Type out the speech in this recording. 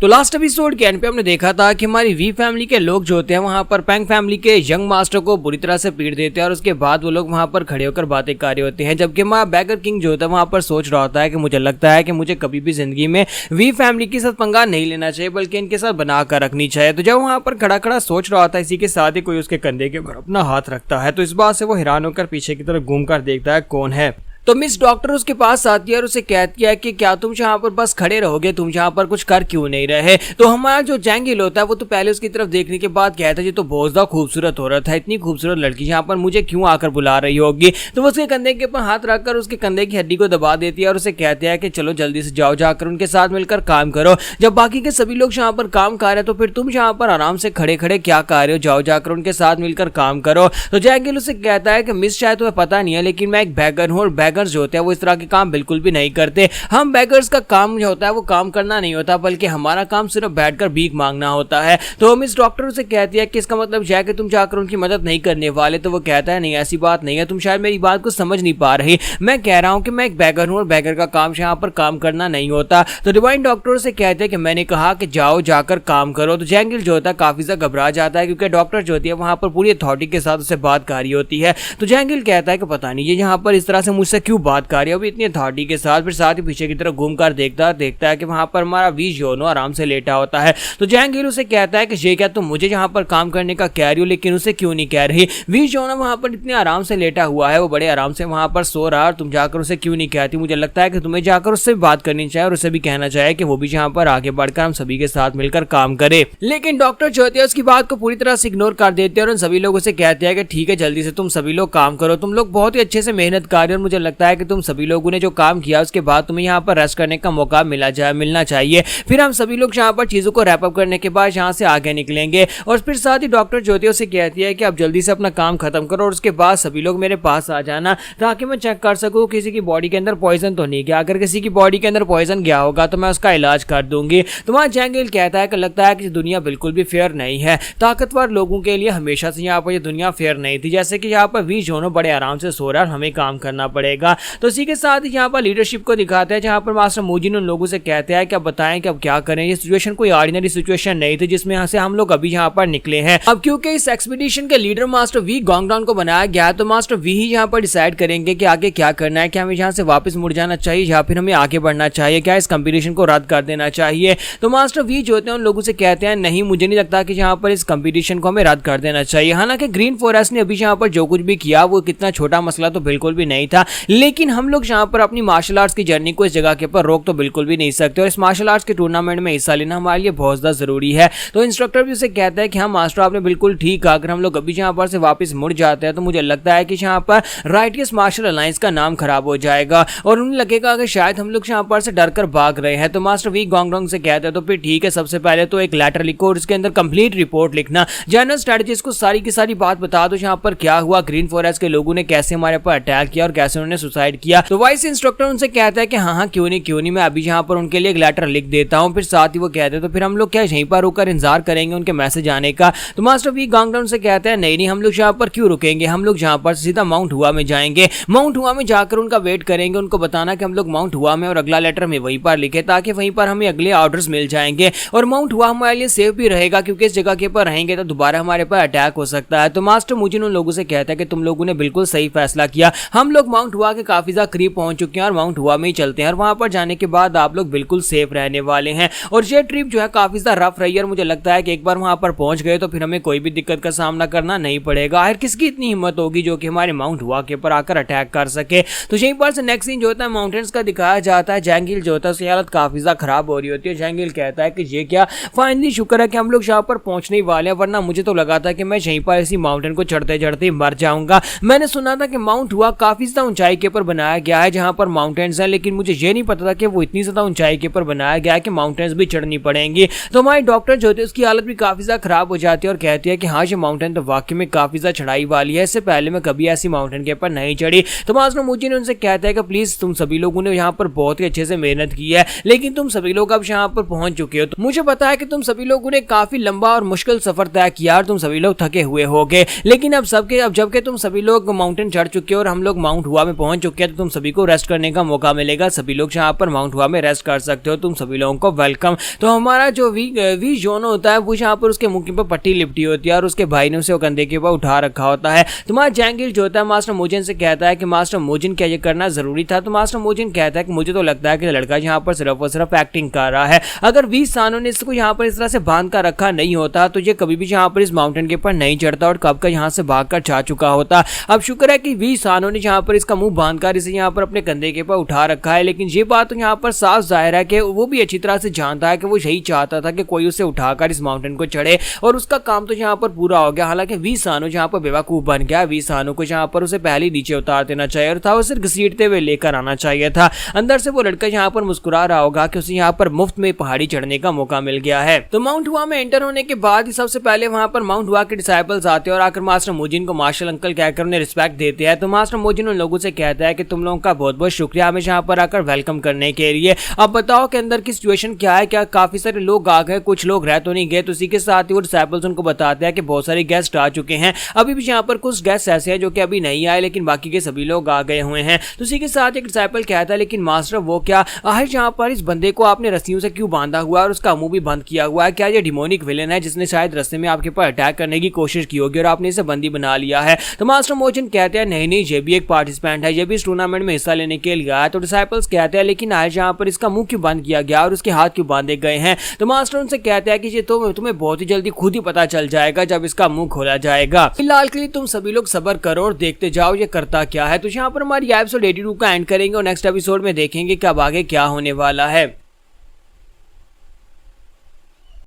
तो last episode के and पे हमने देखा था कि हमारी वी फैमिली के लोग जो होते हैं वहां पर पैंग फैमिली के यंग मास्टर को बुरी तरह से पीट देते हैं और उसके बाद वो लोग वहां पर खड़े होकर बातें कर रहे होते हैं, जबकि हमारा बैगर किंग जो होता है वहां पर सोच रहा होता है कि मुझे लगता है कि मुझे कभी भी जिंदगी में वी फैमिली के साथ पंगा नहीं लेना चाहिए बल्कि इनके साथ बना कर रखनी चाहिए। तो जब वहां पर खड़ा खड़ा सोच रहा होता है, इसी के साथ ही कोई उसके कंधे के ऊपर अपना हाथ रखता है। तो इस बात से वो हैरान होकर पीछे की तरफ घूम कर देखता है कौन है। तो मिस डॉक्टर उसके पास आती है और उसे कहती है कि क्या तुम यहाँ पर बस खड़े रहोगे, तुम यहाँ पर कुछ कर क्यों नहीं रहे। तो हमारा जो जैंगिल होता है वो तो पहले उसकी तरफ देखने के बाद कहता है ये तो बहुत ज्यादा खूबसूरत औरत है, इतनी खूबसूरत लड़की यहाँ पर मुझे क्यों आकर बुला रही होगी। तो वो उसके कंधे के ऊपर हाथ रखकर उसके कंधे की हड्डी को दबा देती है और उसे कहती है कि चलो जल्दी से जाओ, जाकर उनके साथ मिलकर काम करो। जब बाकी के सभी लोग यहाँ पर काम कर रहे हैं तो फिर तुम यहाँ पर आराम से खड़े खड़े क्या कर रहे हो, जाओ जाकर उनके साथ मिलकर काम करो। तो जैंगिल उसे कहता है कि मिस शायद तुम्हें पता नहीं है लेकिन मैं एक बैगर हूँ और बैगर्स जो होते हैं वो इस तरह के काम बिल्कुल भी नहीं करते। हम बैगर्स का काम जो होता है वो काम करना नहीं होता बल्कि हमारा काम सिर्फ बैठकर भीख मांगना होता है। तो मिस डॉक्टर उसे कहती है कि इसका मतलब यह है कि तुम जाकर उनकी मदद नहीं करने वाले। तो वो कहता है नहीं ऐसी बात नहीं है, तुम शायद मेरी बात को समझ नहीं पा रही। मैं कह रहा हूं कि मैं एक बैगर हूं और बैगर का काम यहाँ पर काम करना नहीं होता। तो डिवाइन डॉक्टर उसे कहते हैं कि मैंने कहा कि जाओ जाकर काम करो। तो जैंगिल जो होता है काफी ज्यादा घबरा जाता है क्योंकि डॉक्टर जो होती है वहां पर पूरी अथॉरिटी के साथ उसे बात कर रही होती है। तो जैंगिल कहता है कि पता नहीं ये यहाँ पर इस तरह से मुझसे क्यों बात कर रही है अभी इतनी अथॉरिटी के साथ। फिर साथ ही पीछे की तरफ घूमकर देखता है कि वहां पर हमारा वी जोनो आराम से लेटा होता है। तो जैंगिल उसे कहता है कि ये क्या तुम मुझे यहाँ पर काम करने का कह रही हो लेकिन उसे क्यों नहीं कह रही। वी जोनो वहां पर इतने आराम से लेटा हुआ है, वो बड़े आराम से वहां पर सो रहा है और तुम जाकर उसे क्यों नहीं कहती। मुझे लगता है कि तुम्हें जाकर उससे बात करनी चाहिए और उसे भी कहना चाहिए कि वो भी यहाँ पर आगे बढ़कर हम सभी के साथ मिलकर काम करे। लेकिन डॉक्टर जो होती है उसकी बात को पूरी तरह से इग्नोर कर देते हैं और उन सभी लोगों से कहते हैं कि ठीक है जल्दी से तुम सभी लोग काम करो, तुम लोग बहुत ही अच्छे से मेहनत कर रहे हो और मुझे लगता है कि तुम सभी लोगों ने जो काम किया उसके बाद तुम्हें यहाँ पर रेस्ट करने का मौका मिलना चाहिए। फिर हम सभी लोग यहाँ पर चीजों को रैप अप करने के बाद यहाँ से आगे निकलेंगे। और फिर साथ ही डॉक्टर जो होती है उसे कहती है कि आप जल्दी से अपना काम खत्म करो और उसके बाद सभी लोग मेरे पास आ जाना ताकि मैं चेक कर सकूं किसी की बॉडी के अंदर पॉइजन तो नहीं गया। अगर किसी की बॉडी के अंदर पॉइजन गया होगा तो मैं उसका इलाज कर दूंगी। तो वहाँ जैंगिल कहता है कि लगता है कि दुनिया बिल्कुल भी फेयर नहीं है, ताकतवर लोगों के लिए हमेशा से यहाँ पर ये दुनिया फेयर नहीं थी। जैसे कि यहाँ पर वी जोनो बड़े आराम से सो रहा है और हमें काम करना पड़ेगा। तो इसी के साथ ही यहाँ पर लीडरशिप को दिखाते हैं जहाँ पर मास्टर मूजिन उन लोगों से कहते हैं कि अब बताएं कि अब क्या करें। ये सिचुएशन कोई ऑर्डिनरी सिचुएशन नहीं थी जिसमें से हम लोग अभी यहाँ पर निकले हैं। अब क्योंकि इस एक्सपीडिशन के लीडर मास्टर वी गोंगडॉन को बनाया गया है तो मास्टर वी ही यहाँ पर डिसाइड करेंगे कि आगे क्या करना है, क्या हमें यहाँ से वापस मुड़ जाना चाहिए या फिर हमें आगे बढ़ना चाहिए, क्या इस कंपटीशन को रद्द कर देना चाहिए। तो मास्टर वी जो होते हैं उन लोगों से कहते हैं नहीं मुझे नहीं लगता कि यहाँ पर इस कंपटीशन को हमें रद्द कर देना चाहिए। हालांकि ग्रीन फॉरेस्ट ने अभी यहाँ पर जो कुछ भी किया वो कितना छोटा मसला तो बिल्कुल भी नहीं था, लेकिन हम लोग यहाँ पर अपनी मार्शल आर्ट्स की जर्नी को इस जगह के ऊपर रोक तो बिल्कुल भी नहीं सकते और इस मार्शल आर्ट्स के टूर्नामेंट में हिस्सा लेना हमारे लिए बहुत ज्यादा जरूरी है। तो इंस्ट्रक्टर भी उसे कहता है कि हाँ मास्टर आपने बिल्कुल ठीक कहा, अगर हम लोग अभी यहाँ पर से वापस मुड़ जाते हैं तो मुझे लगता है कि यहाँ पर राइटियस मार्शल अलायंस का नाम खराब हो जाएगा और उन्हें लगेगा कि शायद हम लोग यहाँ पर से डर कर भाग रहे हैं। तो मास्टर वी गोंगडॉन से कहते हैं तो फिर ठीक है, सबसे पहले तो एक लेटर लिखो और इसके अंदर कंप्लीट रिपोर्ट लिखना, जनरल स्ट्रेटजिस्ट को सारी की सारी बात बता दो यहाँ पर क्या हुआ, ग्रीन फॉरेस्ट के लोगों ने कैसे हमारे पर अटैक किया और कैसे उन्होंने सुसाइड किया। तो वाइस इंस्ट्रक्टर उनसे कहता है कि हाँ क्यों नहीं मैं अभी यहाँ पर उनके लिए एक लेटर लिख देता हूँ। फिर साथ ही वो कहते हैं तो फिर हम लोग क्या यहीं पर रुककर इंतजार करेंगे उनके मैसेज आने का। तो मास्टर वी गोंगडॉन से कहते हैं नहीं हम लोग यहाँ पर क्यों रुकेंगे, हम लोग यहाँ पर सीधा माउंट हुआ में जाएंगे, माउंट हुआ में जाकर उनका वेट करेंगे, उनको बताना कि हम लोग माउंट हुआ में और अगला लेटर में वहीं पर लिखे ताकि वहीं पर हमें अगले ऑर्डर्स मिल जाएंगे और माउंट हुआ हमारे लिए सेफ भी रहेगा क्योंकि इस जगह के ऊपर रहेंगे तो दोबारा हमारे पर अटैक हो सकता है। तो मास्टर मूजिन उन लोगों से कहता है कि तुम लोगों ने बिल्कुल सही फैसला किया, हम लोग माउंट हुआ के काफी ज्यादा करीब पहुंच चुके हैं और माउंट हुआ में ही चलते हैं और वहां पर जाने के बाद आप लोग बिल्कुल सेफ रहने वाले हैं। और ये ट्रिप जो है काफी ज्यादा रफ रही है और मुझे लगता है कि एक बार वहां पर पहुंच गए तो फिर हमें कोई भी दिक्कत का सामना करना नहीं पड़ेगा। आखिर किसकी इतनी हिम्मत होगी जो कि हमारे माउंट हुआ के ऊपर आकर अटैक कर सके। तो यहीं पर से नेक्स्ट सीन जो होता है माउंटेन्स का दिखाया जाता है। जैंगिल जो होता है उसकी हालत काफी ज्यादा खराब हो रही होती है। जैंगिल कहता है कि ये क्या, फाइनली शुक्र है कि हम लोग यहाँ पर पहुंचने वाले हैं, वरना मुझे तो लगा था कि मैं यहीं पर इसी माउंटेन को चढ़ते चढ़ते मर जाऊंगा। मैंने सुना था कि माउंट हुआ काफी ज्यादा ऊंचाई के ऊपर बनाया गया है जहां पर माउंटेन्स हैं, लेकिन मुझे ये नहीं पता था कि वो इतनी ज्यादा ऊंचाई के ऊपर बनाया गया है कि माउंटेन्स भी चढ़नी पड़ेंगी। तो हमारी डॉक्टर जो होती है उसकी हालत भी काफी ज्यादा खराब हो जाती है और कहती है कि हाँ ये माउंटेन तो वाकई में काफी ज्यादा चढ़ाई वाली है, इससे पहले मैं कभी ऐसी माउंटेन के ऊपर नहीं चढ़ी। तो मास्टर मूजिन उनसे कहता है कि प्लीज तुम सभी लोगों ने यहाँ पर बहुत ही अच्छे से मेहनत की है, लेकिन तुम सभी लोग अब यहाँ पर पहुंच चुके हो। तो मुझे पता है कि तुम सभी लोगों ने काफी लंबा और मुश्किल सफर तय किया और तुम सभी लोग थके हुए होगे, लेकिन अब जबकि तुम सभी लोग माउंटेन चढ़ चुके हो और हम लोग माउंट हुआ में पहुंच चुके हैं तो तुम सभी को रेस्ट करने का मौका मिलेगा। सभी लोग यहाँ पर माउंट हुआ में रेस्ट कर सकते हो, तुम सभी लोगों को वेलकम। तो हमारा जो वी जोन होता है वो यहाँ पर उसके मुंह पर पट्टी लिपटी होती है और उसके भाई ने उसे कंधे के ऊपर उठा रखा होता है। तुम्हारा जैंगिल जो होता है मास्टर मोजिन से कहता है कि मास्टर मोजिन क्या ये करना जरूरी था? तो मास्टर मोजिन कहता है कि मुझे तो लगता है कि लड़का यहाँ पर सिर्फ और सिर्फ एक्टिंग कर रहा है। अगर वी सानो ने इसको यहाँ पर इस तरह से बांध कर रखा नहीं होता तो ये कभी भी यहाँ पर इस माउंटेन के ऊपर नहीं चढ़ता और कब का यहाँ से भागकर जा चुका होता। अब शुक्र है कि वी सानो ने यहाँ पर इसका मुंह बांधकर इसे यहाँ पर अपने कंधे के ऊपर उठा रखा है, लेकिन ये बात तो यहाँ पर साफ जाहिर है कि वो भी अच्छी तरह से जानता है कि वो यही चाहता था कि कोई उसे उठाकर इस माउंटेन को चढ़े और उसका काम तो यहाँ पर पूरा हो गया। हालांकि वी सानो यहाँ पर बेवकूफ बन गया। वी सानो को यहाँ पर उसे पहले नीचे उतार देना चाहिए और था उसे घसीटते हुए लेकर आना चाहिए था। अंदर से वो लड़का यहाँ पर मुस्कुरा रहा होगा कि उसे यहाँ पर मुफ्त में पहाड़ी चढ़ने का मौका मिल गया है। तो माउंट हुआ में एंटर होने के बाद ही सबसे पहले वहां पर माउंट हुआ के डिसाइपल्स आते हैं और आकर मास्टर मोजिन को मार्शल अंकल कहकर उन्हें रिस्पेक्ट देते हैं। तो मास्टर मोजिन उन लोगों से कहता है कि तुम लोगों का बहुत बहुत शुक्रिया हमें यहाँ पर आकर वेलकम करने के लिए। अब बताओ कि अंदर की सिचुएशन क्या है, क्या काफी सारे लोग आ गए? कुछ लोग रह तो नहीं गए। तो इसी के साथ ही वो डिसाइपल्स उनको बताते हैं कि बहुत सारे गेस्ट आ चुके हैं। अभी भी यहाँ पर कुछ गेस्ट ऐसे हैं जो कि अभी नहीं आए, लेकिन बाकी के सभी लोग आ गए हुए हैं। तो इसी के साथ एक डिसाइपल कहता है लेकिन मास्टर वो क्या, आखिर यहाँ पर इस बंदे को आपने रस्सियों से क्यों बांधा हुआ है और उसका मुंह भी बंद किया हुआ है? क्या ये डिमोनिक विलेन है जिसने शायद रास्ते में आपके ऊपर अटैक करने की कोशिश की होगी और आपने इसे बंदी बना लिया है? तो मास्टर मोजिन कहते हैं नहीं नहीं, ये भी एक पार्टिसिपेंट है, ये भी इस टूर्नामेंट में हिस्सा लेने के लिए आया। तो डिसाइपल्स कहते हैं लेकिन आज यहाँ पर इसका मुंह क्यों बंद किया गया और उसके हाथ क्यों बांधे गए हैं? तो मास्टर उनसे कहते हैं कि ये तो तुम्हें बहुत ही जल्दी खुद ही पता चल जाएगा जब इसका मुंह खोला जाएगा। फिलहाल के लिए तुम सभी लोग सब्र करो और देखते जाओ ये करता क्या है। तो यहाँ पर हमारी एपिसोड 82 का एंड करेंगे और नेक्स्ट एपिसोड में देखेंगे कि अब आगे क्या होने वाला है।